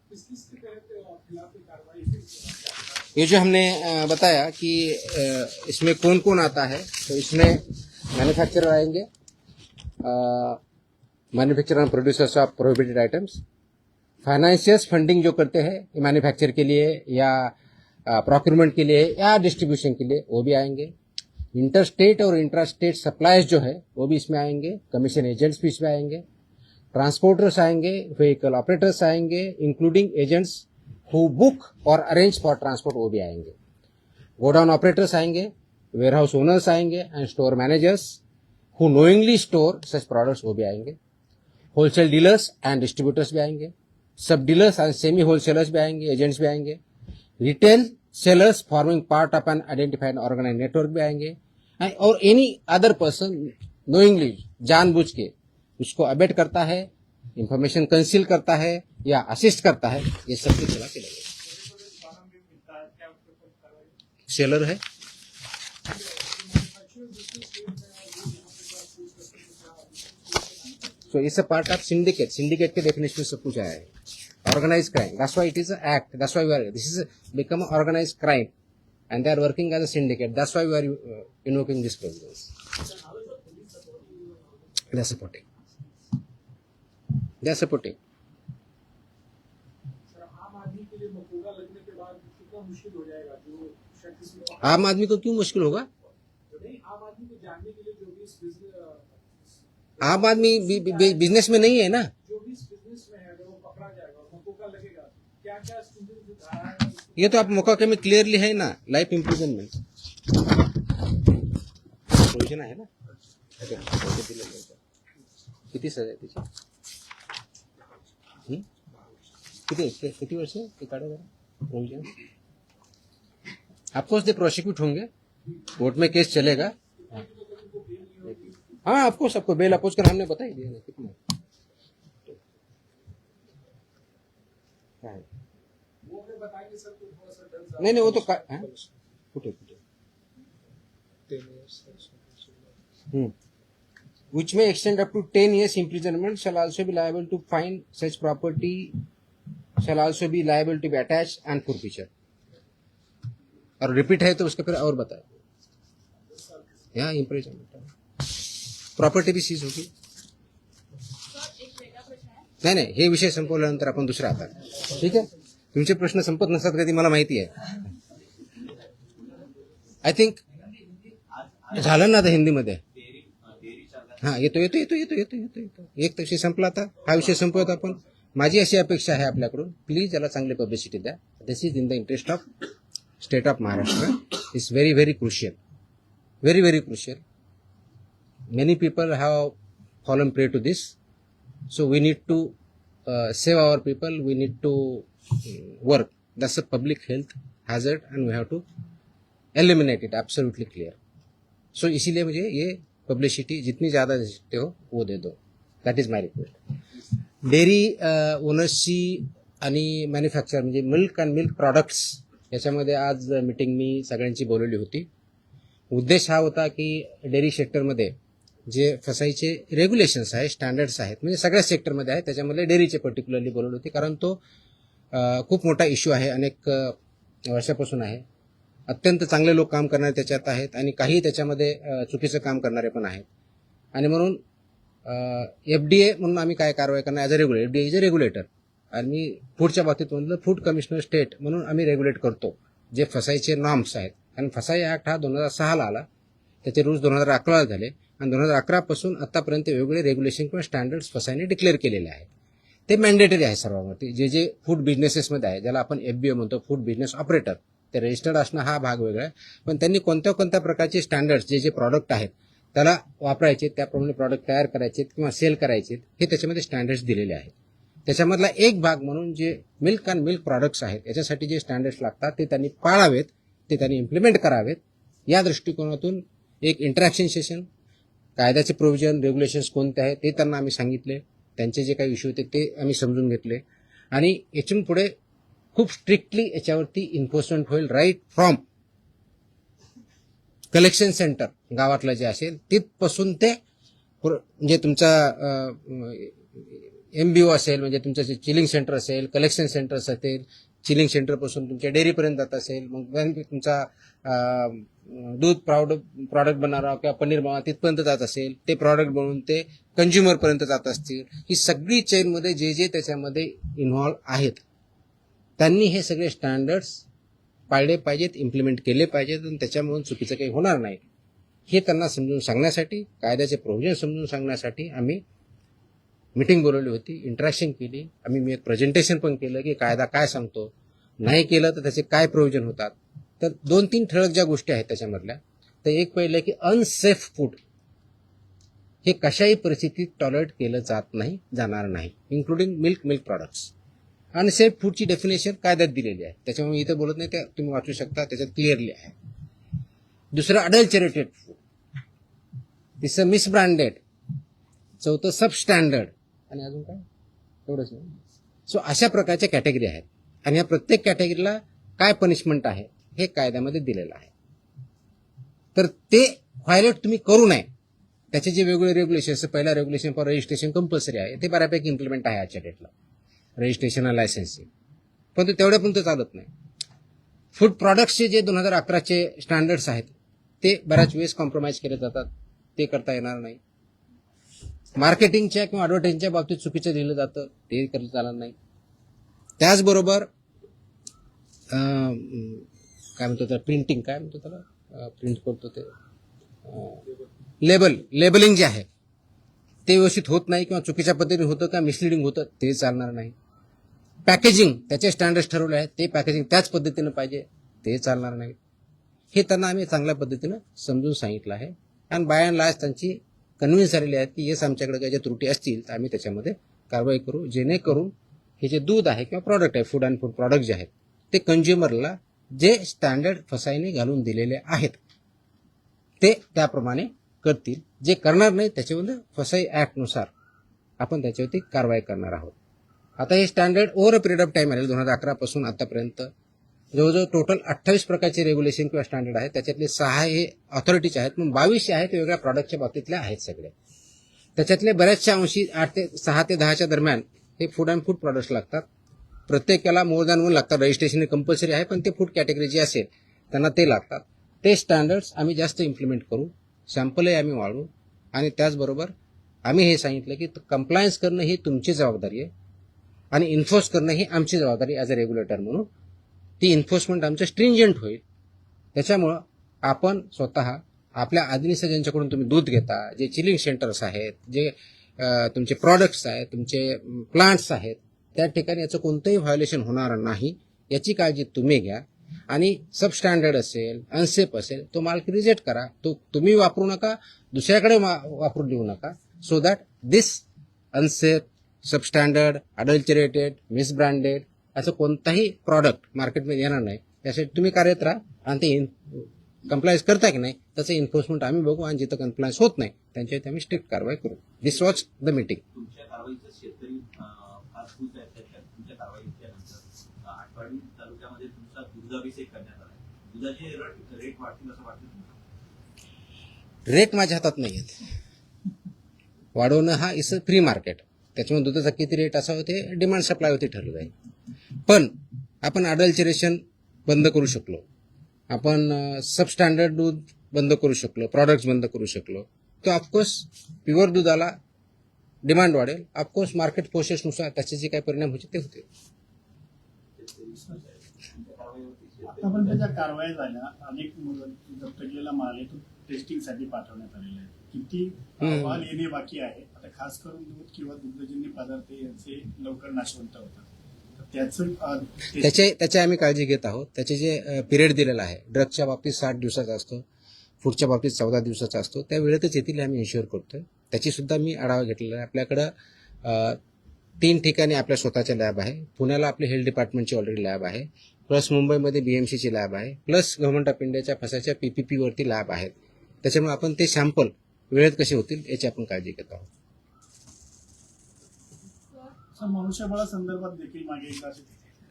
किस किस के तहत खिलाफ ये कार्रवाई हुई? ये जो हमने बताया कि इसमें कौन कौन आता है, तो इसमें मैन्युफैक्चरर आएंगे, manufacturer end producers of prohibited items, financiers funding जो करते हैं मैन्युफैक्चर के लिए या प्रोक्यूरमेंट के लिए या डिस्ट्रीब्यूशन के लिए, वो भी आएंगे। इंटर स्टेट और इंट्रा स्टेट सप्लाईज जो है वो भी इसमें आएंगे, कमीशन एजेंट्स भी इसमें आएंगे, ट्रांसपोर्टर्स आएंगे, व्हीकल ऑपरेटर्स आएंगे, including agents who book or arrange for transport, वो भी आएंगे। गोडाउन ऑपरेटर्स आएंगे, वेयरहाउस ओनर्स आएंगे and store managers who knowingly store such products, वो भी आएंगे। होलसेल डीलर्स एंड डिस्ट्रीब्यूटर्स भी आएंगे, sub dealers and semi wholesalers भी आएंगे, एजेंट्स भी आएंगे, retail sellers forming part of an identified organise network भी आएंगे, और एनी अदर पर्सन नोइंगली, जानबूझ के उसको अबेट करता है, इंफॉर्मेशन कंसील करता है या असिस्ट करता है, ये सब के खिलाफ लगेगा। सेलर है, so it's a part of syndicate. Syndicate K definition में सब कुछ आया है. Organized crime. That's why it is an act. That's why this is become an organized crime, and they are working as a syndicate. That's why we are invoking these provisions. They are supporting. They are supporting. Sir, आम आदमी के लिए मकोगा लगने के बाद कितना मुश्किल हो जाएगा जो शख्स इसमें- आम आदमी को क्यों मुश्किल होगा? नहीं, आम आदमी को जानने के लिए जो भी इस आम आदमी बिजनेस में नहीं है ना. जो भी इस बिजनेस में है अगर वो पकड़ा जाएगा और मकोगा लगेगा, क्या क्या स्टूडेंट जो धारा है ये तो आप मौका में क्लियरली है ना, लाइफ इम्प्रिजनमेंट प्रोविजन आहे ना. किती सजा आहे त्याची? किती वर्ष ते काढा जरा प्रोविजन. ऑफकोर्स दे प्रोसिक्यूट होंगे, कोर्ट में केस चलेगा. हाँ, ऑफकोर्स सबको बेल अपोज कर हमने बता ही दिया ना कितना. वो अगर बताएंगे सर तो थोड़ा सा डर नहीं वो तो फुटे which may extend up to 10 years imprisonment, shall also be liable to fine, such property shall also be liable to be attached and forfeiture. और रिपीट है तो उसका फिर और बताए, यहाँ इम्प्रिजनमेंट, प्रॉपर्टी भी सीज होगी. नाही हे विषय संपवल्यानंतर आपण दुसरा आता. ठीक आहे, तुमचे प्रश्न संपत नसतात कधी, मला माहिती आहे. आय थिंक झालं ना आता हिंदीमध्ये. हा, येतो एक विषय संपला, आता हा विषय संपवत आपण. माझी अशी अपेक्षा आहे आपल्याकडून, प्लीज याला चांगली पब्लिसिटी द्या. This is in the interest of state of Maharashtra. It's very very crucial, very very crucial. Many people have fallen prey to this. So we need to save our people. We need to work. That's a public health hazard, and we have to eliminate it. Absolutely clear. So इसीलिए मुझे ये publicity जितनी ज़्यादा दे सकते हो वो दे दो. That is my request. Dairy ओनर्सची आणि मॅन्युफॅक्चर म्हणजे मिल्क अँड मिल्क प्रॉडक्ट्स याच्यामध्ये आज मीटिंग मी सगळ्यांची बोलवली होती. उद्देश हा होता की डेअरी सेक्टरमध्ये जे फसाईचे रेग्युलेशन्स आहेत, स्टँडर्ड्स आहेत, म्हणजे सगळ्या सेक्टरमध्ये आहेत, त्याच्यामध्ये डेअरीचे पर्टिक्युलरली बोलवली होती. कारण तो खूप मोठा इश्यू आहे, अनेक वर्षापासून आहे. अत्यंत चांगले लोक काम करणारे त्याच्यात आहेत आणि काही त्याच्यामध्ये चुकीचं काम करणारे पण आहेत. आणि म्हणून FDA म्हणून आम्ही काय कारवाई करणार as a regulator. FDA is a regulator आणि फूडच्या बाबतीत म्हणलं फूड कमिशनर स्टेट म्हणून आम्ही रेग्युलेट करतो जे फसाईचे नॉर्म्स आहेत. कारण फसाई ॲक्ट हा 2006ला आला, त्याचे रूल्स 2011ला झाले आणि 2011 पासून आतापर्यंत वेगवेगळे रेग्युलेशन किंवा स्टँडर्ड्स फसाईने डिक्लेअर केलेले आहेत. ते मॅन्डेटरी आहे सर्वांवरती. जे जे फूड बिझनेसेसमध्ये आहे, ज्याला आपण FBO म्हणतो, फूड बिझनेस ऑपरेटर, ते रजिस्टर्ड असणं हा भाग वेगळा आहे. पण त्यांनी कोणत्या कोणत्या प्रकारचे स्टँडर्ड्स जे जे प्रॉडक्ट आहेत त्याला वापरायचे, त्याप्रमाणे प्रॉडक्ट तयार करायचे किंवा सेल करायचे, हे त्याच्यामध्ये स्टँडर्ड्स दिलेले आहेत. त्याच्यामधला एक भाग म्हणून जे मिल्क अँड मिल्क प्रॉडक्ट्स आहेत याच्यासाठी जे स्टँडर्ड्स लागतात ते त्यांनी पाळावेत, ते त्यांनी इम्प्लिमेंट करावेत. या दृष्टिकोनातून एक इंटरॅक्शन सेशन, कायद्याचे प्रोव्हिजन, रेग्युलेशन्स कोणते आहेत ते त्यांना आम्ही सांगितले. त्यांचे जे काही इश्यू होते ते आम्ही समजून घेतले आणि यातून पुढे खूप स्ट्रिक्टली याच्यावरती इन्फोर्समेंट होईल. राईट फ्रॉम कलेक्शन सेंटर गावातलं जे असेल तिथपासून ते म्हणजे तुमचा MBO असेल म्हणजे तुमचं जे चिलिंग सेंटर असेल, कलेक्शन सेंटर्स असतील, चिलिंग सेंटरपासून तुमच्या डेअरीपर्यंत जात असेल, मग तुमचा दूध प्रॉडक्ट बनवणारा किंवा पनीर बनवणारा तिथपर्यंत जात असेल, ते प्रॉडक्ट बनवून ते कंझ्युमरपर्यंत जात असतील, ही सगळी चेनमध्ये जे त्याच्यामध्ये इन्व्हॉल्व आहेत त्यांनी हे सगळे स्टँडर्ड्स पाळले पाहिजेत, इम्प्लिमेंट केले पाहिजेत आणि त्याच्यामुळे चुकीचं काही होणार नाही हे त्यांना समजून सांगण्यासाठी, कायद्याचे प्रोव्हिजन समजून सांगण्यासाठी आम्ही मीटिंग बोलवली होती, इंटरॅक्शन केली. मी एक प्रेझेंटेशन पण केलं की कायदा काय सांगतो, नाही केलं तर त्याचे काय प्रोव्हिजन होतात. तर 2-3 ठळक ज्या गोष्टी आहेत त्याच्यामधल्या, तर एक पहिलं की अनसेफ फूड हे कशाही परिस्थितीत टॉलरेट केलं जाणार नाही, इन्क्लुडिंग मिल्क प्रॉडक्ट्स. अनसेफ फूडची डेफिनेशन कायद्यात दिलेली आहे, त्याच्यामुळे इथं बोलत नाही, ते तुम्ही वाचू शकता, त्याच्यात क्लिअरली आहे. दुसरं अडल्चरेटेड फूड, तिसरं मिसब्रँडेड, चौथं सबस्टँडर्ड आणि अजून काय एवढंच. सो अशा प्रकारच्या कॅटेगरी आहेत आणि या प्रत्येक कॅटेगरीला काय पनिशमेंट आहे हे कायद्यामध्ये दिलेलं आहे. तर ते व्हायलेट तुम्ही करू नये, त्याचे जे वेगवेगळे रेग्युलेशन्स, पहिला रेग्युलेशन फॉर रजिस्ट्रेशन कंपल्सरी आहे, ते बऱ्यापैकी इम्प्लिमेंट आहे आजच्या डेटला, रजिस्ट्रेशन आणि लायसन्सिंग, पण ते तेवढ्यापर्यंत चालत नाही. फूड प्रॉडक्ट्सचे जे 2011चे स्टँडर्ड्स आहेत ते बऱ्याच वेळेस कॉम्प्रोमाइज केले जातात, ते करता येणार नाही. मार्केटिंगच्या किंवा ॲडव्हर्टाइजिंगच्या बाबतीत चुकीचं लिहिलं जातं, ते करता चालणार नाही. त्याचबरोबर काय म्हणतो त्याला, प्रिंटिंग काय म्हणतो त्याला, प्रिंट करतो ते लेबलिंग जे आहे ते व्यवस्थित होत नाही किंवा चुकीच्या पद्धतीने होतं का मिसलिडिंग होतं, ते चालणार नाही. पॅकेजिंग त्याचे स्टँडर्ड्स ठरवले आहेत, ते पॅकेजिंग त्याच पद्धतीनं पाहिजे, ते चालणार नाही. हे त्यांना आम्ही चांगल्या पद्धतीनं समजून सांगितलं आहे आणि बाय अँड लार्ज त्यांची कन्व्हिन्स झालेली आहेत की येस आमच्याकडे काही ज्या त्रुटी असतील तर आम्ही त्याच्यामध्ये कारवाई करू, जेणेकरून हे जे दूध आहे किंवा प्रॉडक्ट आहे, फूड अँड फूड प्रॉडक्ट जे आहेत ते कंझ्युमरला जे स्टँडर्ड फसाईने घालून दिलेले आहेत ते त्याप्रमाणे करतील. जे करणार नाही त्याच्यामध्ये फसाई ॲक्टनुसार आपण त्याच्यावरती कारवाई करणार आहोत. आता हे standard over a period of time आले, 2011 पासून आतापर्यंत जवळजवळ टोटल 28 प्रकारचे रेग्युलेशन किंवा स्टँडर्ड आहेत, त्याच्यातले 6 हे ऑथॉरिटीचे आहेत, मग 22 आहेत वेगळ्या प्रॉडक्टच्या बाबतीतले आहेत सगळे. त्याच्यातले बऱ्याचशा अंशी 6 ते 10च्या दरम्यान हे फूड अँड फूड प्रॉडक्ट्स लागतात. प्रत्येकाला मोर दॅन 1 लागतात, रजिस्ट्रेशन कंपल्सरी आहे, पण ते फूड कॅटेगरी जी असेल त्यांना ते लागतात. ते स्टँडर्ड्स आम्ही जास्त इम्प्लिमेंट करू, सॅम्पलही आम्ही वाढवू आणि त्याचबरोबर आम्ही हे सांगितलं की कंप्लायन्स करणं ही तुमची जबाबदारी आहे आणि इन्फोर्स करणं ही आमची जबाबदारी ॲज अ रेग्युलेटर म्हणून. ती इन्फोर्समेंट आमचं स्ट्रिंजंट होईल. त्याच्यामुळं आपण स्वतः आपल्या आधीनिसं ज्यांच्याकडून तुम्ही दूध घेता, जे चिलिंग सेंटर्स आहेत, जे तुमचे प्रॉडक्ट्स आहेत, तुमचे प्लांट्स आहेत, त्या ठिकाणी याचं कोणतंही व्हायोलेशन होणार नाही याची काळजी तुम्ही घ्या. आणि सबस्टँडर्ड असेल, अनसेफ असेल, तो माल रिजेक्ट करा, तो तुम्ही वापरू नका, दुसऱ्याकडे वापरून देऊ नका, so that this unsafe, substandard, adulterated, misbranded असं कोणताही प्रॉडक्ट मार्केटमध्ये येणार नाही. यासाठी तुम्ही कार्यरत राहा आणि ते कंप्लायन्स करता की नाही त्याचं एन्फोर्समेंट आम्ही बघू आणि जिथं कंप्लायन्स होत नाही त्यांच्यावरती आम्ही स्ट्रिक्ट कारवाई करू. दिस वॉज द मीटिंग. तुमच्या कारवाईचं शेतकरी फार खुश आहेत. तुमच्या कारवाईच्या नंतर आठवडी तालुक्यामध्ये तुमचा दुग्धाभिषेक करण्यात आला. दुधाचे रेट वाढतील असं वाटतं तुम्हाला? रेट माझ्या हातात नाही आहेत. वाढवणं हा इज अ फ्री मार्केट, त्याच्यामुळे दुधाचा किती रेट असावं ते डिमांड सप्लायवरती ठरलं जाईल. पण आपण अडल्चरेशन बंद करू शकलो, आपण सबस्टँडर्ड दूध बंद करू शकलो, प्रॉडक्ट्स बंद करू शकलो, तर ऑफकोर्स प्युअर दुधाला डिमांड वाढेल. ऑफकोर्स मार्केट फोर्सेसनुसार त्याचे जे काही परिणाम होते ते होते. आतापर्यंत ज्या कारवाया झाल्या, अनेक जप्त केलेला माल आहे तो टेस्टिंगसाठी पाठवण्यात आलेला आहे. किती अहवाल येणे बाकी आहे? आता खास करून दूध किंवा दुग्धजन्य पदार्थ यांचे लवकर नाशवंत होतात, त्याची आम्ही काळजी घेत आहोत. त्याचे जे पिरियड दिलेला आहे, ड्रगच्या बाबतीत 60 दिवसाचा असतो, फूडच्या बाबतीत 14 दिवसाचा असतो, त्या वेळेतच येथील आम्ही इन्श्युअर करतोय. त्याची सुद्धा मी आढावा घेतलेला आहे. आपल्याकडं 3 ठिकाणी आपल्या स्वतःच्या लॅब आहे. पुण्याला आपली हेल्थ डिपार्टमेंटची ऑलरेडी लॅब आहे, प्लस मुंबईमध्ये BMCची लॅब आहे, प्लस गव्हर्नमेंट ऑफ इंडियाच्या फसाच्या PPP वरती लॅब आहेत. त्याच्यामुळे आपण ते सॅम्पल वेळेत कसे होतील याची आपण काळजी घेत आहोत. मनुष्यबळा संदर्भात देखील मागे एकदा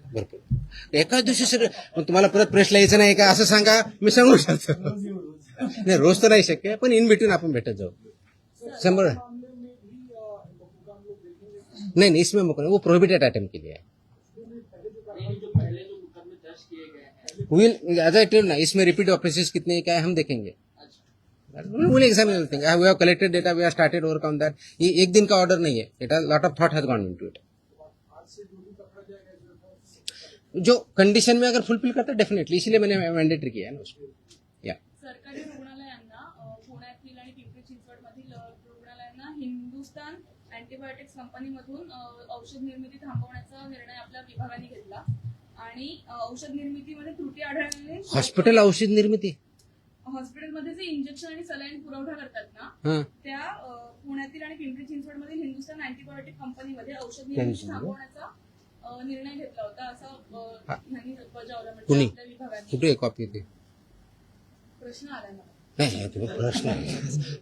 भरपूर एकाच दिवशी सगळं तुम्हाला परत प्रश्न यायचं नाही का असं सांगा, मी सांगू शकतो. नाही रोज तर नाही शक्य, पण इन बिटवीन आपण भेटत जाऊ. 100 नहीं इसमें मुकदमा वो प्रोहिबिटेड आइटम के लिए है. ये जो पहले जो मुकदमे दर्ज किए गए हैं, विल एज आई टेल ना इसमें रिपीट ऑफेंसेस कितने क्या है हम देखेंगे. Will examine everything. We have collected data, we have started overcome that. ये एक दिन का ऑर्डर नहीं है. It has lot of thought has gone into it. जो कंडीशन में अगर फुलफिल करता है डेफिनेटली, इसीलिए मैंने मैंडेटरी किया है ना उसमें. या सरकारी रुग्णालयांना पुण्यातील आणि पिंपरी चिंचवडमधील रुग्णालयांना हिंदुस्तान अँटीबायोटिक्स कंपनीमधून औषध निर्मिती थांबवण्याचा निर्णय आपल्या विभागाने घेतला आणि औषध निर्मितीमध्ये त्रुटी आढळल्याने हॉस्पिटल औषध निर्मिती. हॉस्पिटलमध्ये जे इंजेक्शन आणि सलाईन पुरवठा करतात ना हां त्या पुण्यातील आणि पिंपरी चिंचवडमधील हिंदुस्तान अँटीबायोटिक कंपनीमध्ये औषध निर्मिती थांबवण्याचा निर्णय घेतला होता असा यांनी बजावला. म्हणजे कुणी आपल्या विभागाने कुठे एक कॉपी होती. प्रश्न आलाय मला. नाही तुम्ही प्रश्न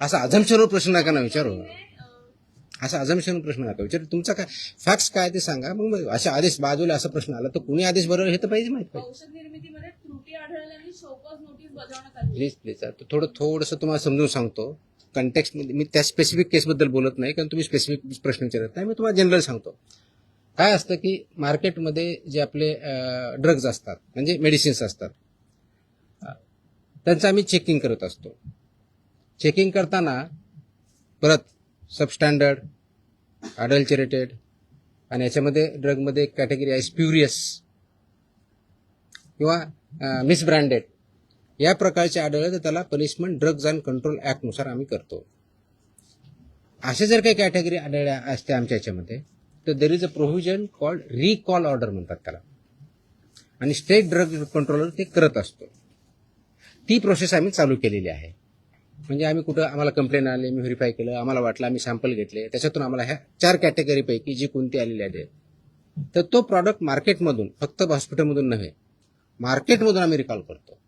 असा अझम्पशनवर प्रश्न नका ना विचारू. असा अझम्पशनवर प्रश्न नका विचारू. तुमचा काय फॅक्ट्स काय ते सांगा. मग अशा आदेश बाजूला असा प्रश्न आला तर कुणी आदेश बरोबर हे तर पाहिजे माहित पाहिजे. औषध निर्मितीमध्ये त्रुटी आढळल्याने शोकॉज नोटीस बजावण्यात आली. प्लीज थोडंसं तुम्हाला समजून सांगतो. कंटेक्स्ट मध्ये मी त्या स्पेसिफिक केसबद्दल बोलत नाही कारण तुम्ही स्पेसिफिक प्रश्न विचारत नाही. मी तुम्हाला जनरल सांगतो. काय असतं की मार्केटमध्ये जे आपले ड्रग्ज असतात म्हणजे मेडिसिन्स असतात त्यांचं आम्ही चेकिंग करत असतो. चेकिंग करताना परत सबस्टँडर्ड, अडल्चरेटेड आणि याच्यामध्ये ड्रगमध्ये एक कॅटेगरी आहे स्प्युरियस किंवा मिसब्रँडेड या प्रकारचे आढळले तर त्याला पनिशमेंट ड्रग्ज अँड कंट्रोल ॲक्टनुसार आम्ही करतो. अशा जर काही कॅटेगरी आढळल्या असते आमच्या याच्यामध्ये तर there is a provision called recall order म्हणतात त्याला आणि स्टेट ड्रग कंट्रोलर ते करत असतो. ती प्रोसेस आम्ही चालू केलेली आहे. म्हणजे आम्ही कुठं आम्हाला कंप्लेंट आले, मी व्हेरीफाय केलं, आम्हाला वाटलं, आम्ही सॅम्पल घेतले, त्याच्यातून आम्हाला ह्या 4 कॅटेगरीपैकी जी कोणती आलेली आहे तर तो प्रॉडक्ट मार्केटमधून फक्त हॉस्पिटलमधून नव्हे मार्केटमधून आम्ही रिकॉल करतो.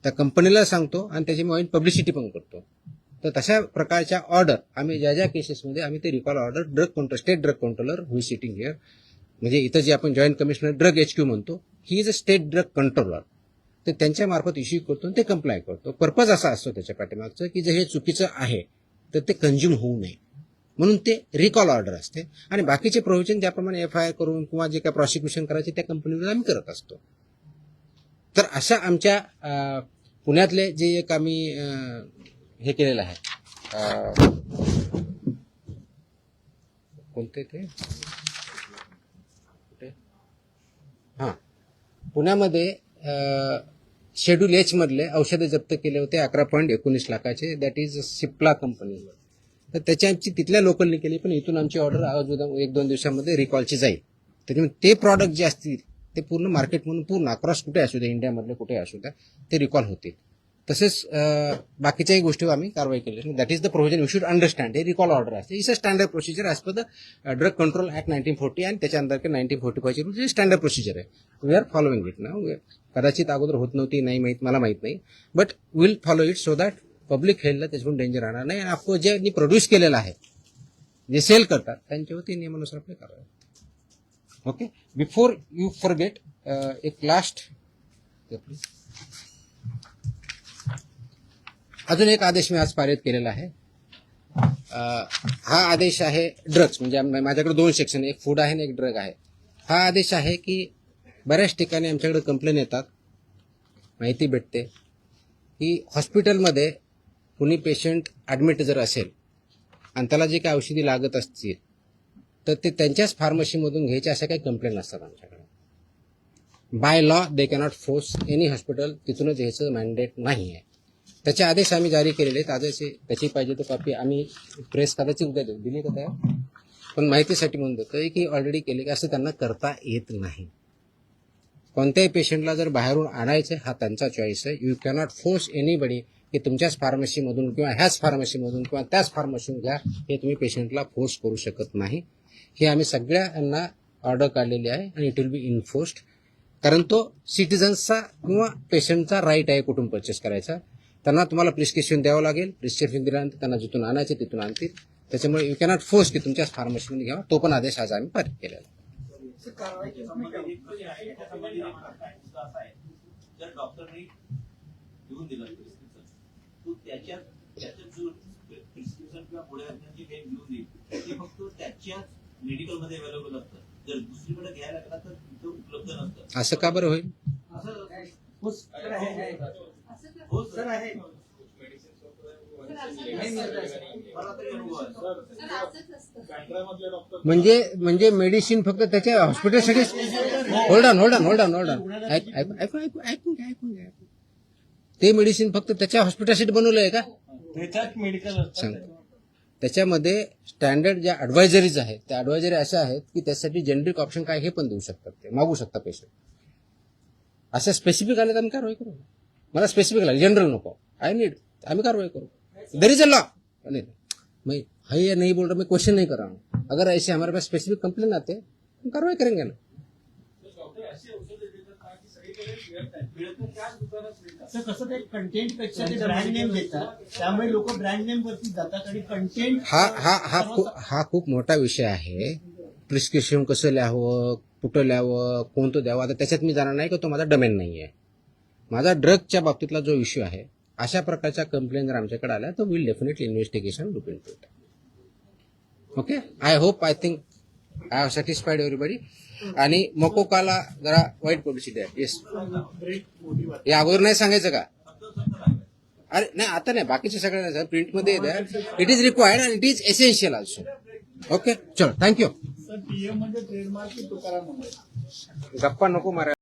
त्या कंपनीला सांगतो आणि त्याची मी पब्लिसिटी पण करतो. तर तशा प्रकारच्या ऑर्डर आम्ही ज्या केसेसमध्ये आम्ही ते recall order drug control state drug controller हुई सिटिंग हिअर म्हणजे इथं जे आपण जॉईंट कमिशनर ड्रग HQ म्हणतो he is a state drug controller. तर त्यांच्या मार्फत इश्यू करतो आणि ते कंप्लाय करतो. पर्पज असा असतो त्याच्या पाठीमागचं की जर हे चुकीचं आहे तर ते कंझ्युम होऊ नये म्हणून ते रिकॉल ऑर्डर असते. आणि बाकीचे प्रोव्हिजन ज्याप्रमाणे FIR करून किंवा जे काय प्रॉसिक्युशन करायचे त्या कंपनीवर आम्ही करत असतो. तर अशा आमच्या पुण्यातले जे एक आम्ही हे केलेलं आहे कोणते ते हां पुण्यामध्ये शेड्यूल H मधले औषधे जप्त केले होते 11.19 लाखाचे. That is Cipla company. तर त्याची आमची तिथल्या लोकलनी केली पण इथून आमची ऑर्डर अजून 1-2 दिवसामध्ये रिकॉलची जाईल. त्याच्यामुळे ते प्रॉडक्ट जे असतील ते पूर्ण मार्केटमधून पूर्ण अक्रॉस कुठे असू द्या इंडियामधले कुठे असू द्या ते रिकॉल होतील. तसेच बाकीच्याही गोष्टीवर आम्ही कारवाई केली. That is the provision you should understand. हे रिकॉल ऑर्डर असते. It's a standard procedure as per the drug control act 1940 आणि त्याच्या अंदर 1945 ची स्टँडर्ड प्रोसिजर आहे. वी आर फॉलोइंग इट ना. कदाचित अगोदर होत नव्हती नाही माहीत मला माहीत नाही but will follow it so that public हेल्थला त्याच्यातून डेंजर राहणार नाही. आणि ऑफकोर्स ज्यांनी प्रोड्यूस केलेलं आहे जे सेल करतात त्यांच्यावरती नियमानुसार आपले कारवाई. ओके बिफोर यू फॉरगेट एक लास्ट अजून एक आदेश मी आज पारित केलेला आहे. हा आदेश आहे ड्रग्स म्हणजे माझ्याकडे 2 सेक्शन एक फूड आहे आणि एक ड्रग आहे. हा आदेश आहे की बऱ्याच ठिकाणी आमच्याकडे कंप्लेन येतात माहिती भेटते की हॉस्पिटलमध्ये कुणी पेशंट ॲडमिट जर असेल आणि त्याला जे काही औषधी लागत असतील तर ते त्यांच्याच फार्मसीमधून घ्यायचे अशा काही कंप्लेंट असतात आमच्याकडे. By law they cannot force any hospital तिथूनच घ्यायचं मॅन्डेट नाही आहे. त्याचे आदेश आम्ही जारी केलेले आहेत. आदेश त्याची पाहिजे तर कॉपी आम्ही प्रेस कदाचित उद्या दिली का त्या पण माहितीसाठी म्हणून देतोय की ऑलरेडी केले की असं त्यांना करता येत नाही. कोणत्याही पेशंटला जर बाहेरून आणायचं हा त्यांचा चॉईस आहे. यू कॅनॉट फोर्स एनीबडी की तुमच्याच फार्मसीमधून किंवा ह्याच फार्मसीमधून किंवा त्याच फार्मसीमधून घ्या हे तुम्ही पेशंटला फोर्स करू शकत नाही. हे आम्ही सगळ्यांना ऑर्डर काढलेली आहे आणि इट विल बी इन्फोर्स्ड. कारण तो सिटिझन्सचा किंवा पेशंटचा राईट आहे कुठून परचेस करायचा. त्यांना तुम्हाला प्रिस्क्रिप्शन द्यावं लागेल. प्रिस्क्रिप्शन दिल्यानंतर त्यांना जिथून आणायचे तिथून आणतील. त्याच्यामुळे यू कॅनॉट फोर्स की तुमच्याच फार्मसीमध्ये घ्यावा. तो पण आदेश आज आम्ही पारित केलेला आहे. जर डॉक्टरने लिहून दिलं प्रिस्क्रिप्शन तो त्याच्यात जो प्रिस्क्रिप्शन किंवा पुढे जे काही लिहून देईल ते फक्त त्याच्याच मेडिकलमध्ये अवेलेबल असतं, जर दुसरीकडे घ्यायला गेला तर तिथं उपलब्ध नसतं. असं का बरं होईल? हो सर, आहे. मला तरी अनुभव आहे. बँड्रामधले डॉक्टर म्हणजे मेडिसिन फक्त त्याच्या हॉस्पिटलसाठी. Hold on. ऐकून घ्या. ते मेडिसिन फक्त त्याच्या हॉस्पिटलसाठी बनवलं आहे का? त्याच्यात मेडिकल सांग. त्याच्यामध्ये स्टँडर्ड ज्या ऍडवायझरीज आहेत त्या ऍडवायझरी अशा आहेत की त्यासाठी जेनरिक ऑप्शन काय हे पण देऊ शकतात, ते मागू शकता पेशंट. अशा स्पेसिफिक आले तर आम्ही कारवाई करू. मला स्पेसिफिक लागले, जनरल नको, आम्ही कारवाई करू. There is a law. मैं है या नहीं बोल रहा, मैं क्वेश्चन नहीं कर रहा हूँ. अगर ऐसे हमारे पास स्पेसिफिक कंप्लेन आते हैं हम कार्रवाई करेंगे ना. तर कसं ते कंटेंट पेक्षा ते ब्रँड नेम देतात, त्यामुळे लोक ब्रँड नेम वरती जातात आणि कंटेंट हा खूप मोठा विषय आहे. प्रिस्क्रिप्शन कसं लिहावं, कुठं लिहावं, कोणतं द्यावं, आता त्याच्यात मी जाणार नाही की तो माझा डोमेन नाही आहे. माझा ड्रगच्या बाबतीतला जो इश्यू आहे, अशा प्रकारच्या कंप्लेंट जर आमच्याकडे आल्या तर will definitely investigation look into it. Okay, I think I have satisfied everybody. आणि मोकोकाला जरा वाईट पब्लिसिटी आहे. येस, हे अगोदर नाही सांगायचं का? अरे नाही, आता नाही, बाकीचे सगळ्यांना प्रिंटमध्ये द्या. It is required and it is essential also. Okay, चलो, थँक्यू. सर पीएम म्हणजे ट्रेडमार्क की तुकाराम मुंडे? गप्पा नको मारा.